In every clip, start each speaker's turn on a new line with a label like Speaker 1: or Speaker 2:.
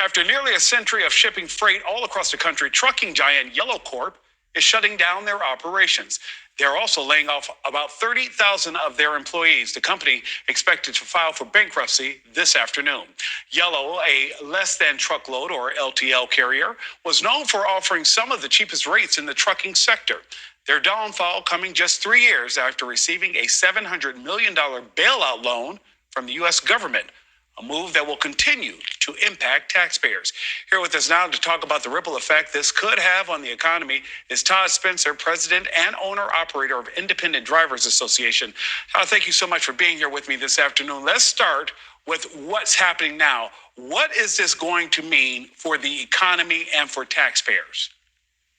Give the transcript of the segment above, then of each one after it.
Speaker 1: After nearly a century of shipping freight all across the country, trucking giant Yellow Corp is shutting down their operations. They're also laying off about 30,000 of their employees. The company expected to file for bankruptcy this afternoon. Yellow, a less than truckload or LTL carrier, was known for offering some of the cheapest rates in the trucking sector. Their downfall coming just 3 years after receiving a $700 million bailout loan from the U.S. government, a move that will continue to impact taxpayers. Here with us now to talk about the ripple effect this could have on the economy is Todd Spencer, president and owner-operator of Independent Drivers Association. Todd, thank you so much for being here with me this afternoon. Let's start with what's happening now. What is this going to mean for the economy and for taxpayers?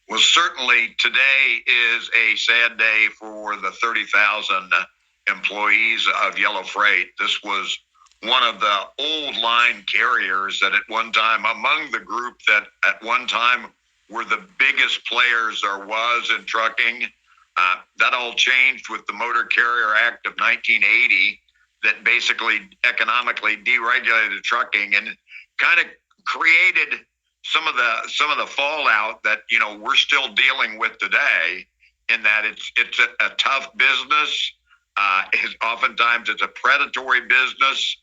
Speaker 2: Well, certainly today is a sad day for the 30,000 employees of Yellow Freight. This was one of the old line carriers that at one time, among the group that at one time were the biggest players there was in trucking. That all changed with the Motor Carrier Act of 1980 that basically economically deregulated trucking and kind of created some of the fallout that we're still dealing with today, in that it's a tough business. Oftentimes it's a predatory business.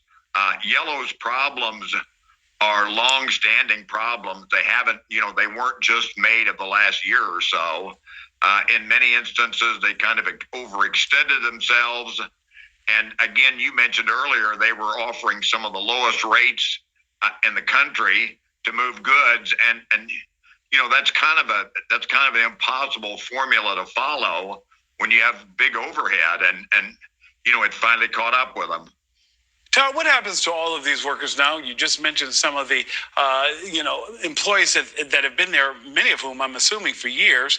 Speaker 2: Yellow's problems are long-standing problems. They weren't just made of the last year or so. In many instances, they kind of overextended themselves. And again, you mentioned earlier, they were offering some of the lowest rates in the country to move goods, and that's kind of an impossible formula to follow when you have big overhead, and it finally caught up with them.
Speaker 1: Todd, what happens to all of these workers now? You just mentioned some of the employees that have been there, many of whom I'm assuming for years.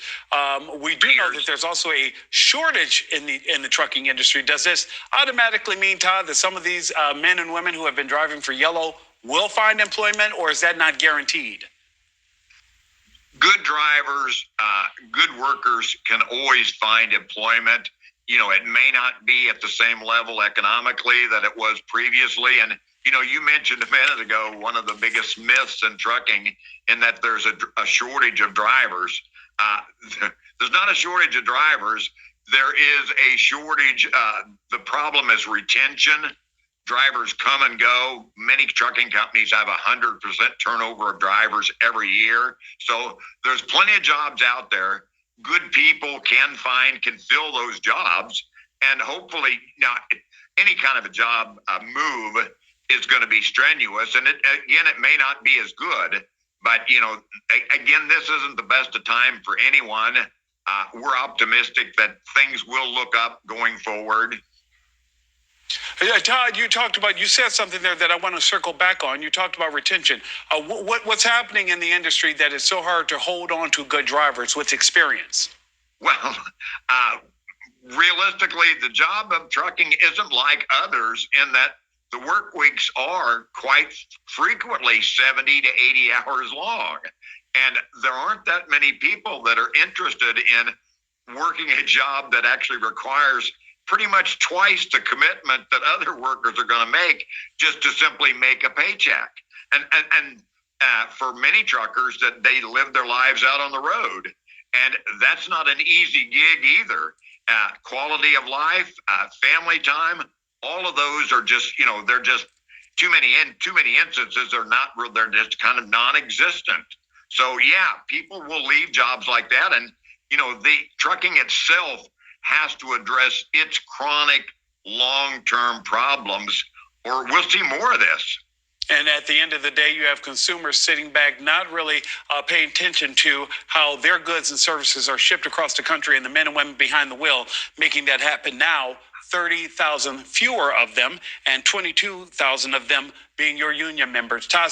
Speaker 1: We do know that there's also a shortage in the trucking industry. Does this automatically mean, Todd, that some of these men and women who have been driving for Yellow will find employment, or is that not guaranteed?
Speaker 2: Good drivers, good workers can always find employment. It may not be at the same level economically that it was previously. And, you mentioned a minute ago, one of the biggest myths in trucking, in that there's a shortage of drivers. There's not a shortage of drivers. There is a shortage. The problem is retention. Drivers come and go. Many trucking companies have 100% turnover of drivers every year. So there's plenty of jobs out there. Good people can fill those jobs. And hopefully, now, any kind of a job move is going to be strenuous. And it may not be as good. But, again, this isn't the best of time for anyone. We're optimistic that things will look up going forward.
Speaker 1: Todd, you said something there that I want to circle back on. You talked about retention. What's happening in the industry that is so hard to hold on to good drivers with experience?
Speaker 2: Well, realistically, the job of trucking isn't like others in that the work weeks are quite frequently 70 to 80 hours long. And there aren't that many people that are interested in working a job that actually requires pretty much twice the commitment that other workers are going to make just to simply make a paycheck. And for many truckers, that they live their lives out on the road. And that's not an easy gig either. Quality of life, family time, all of those are just, they're just too many instances. They're just kind of non-existent. So yeah, people will leave jobs like that. And, the trucking itself has to address its chronic long-term problems, or we'll see more of this.
Speaker 1: And at the end of the day, you have consumers sitting back, not really paying attention to how their goods and services are shipped across the country, and the men and women behind the wheel making that happen now. 30,000 fewer of them, and 22,000 of them being your union members. Todd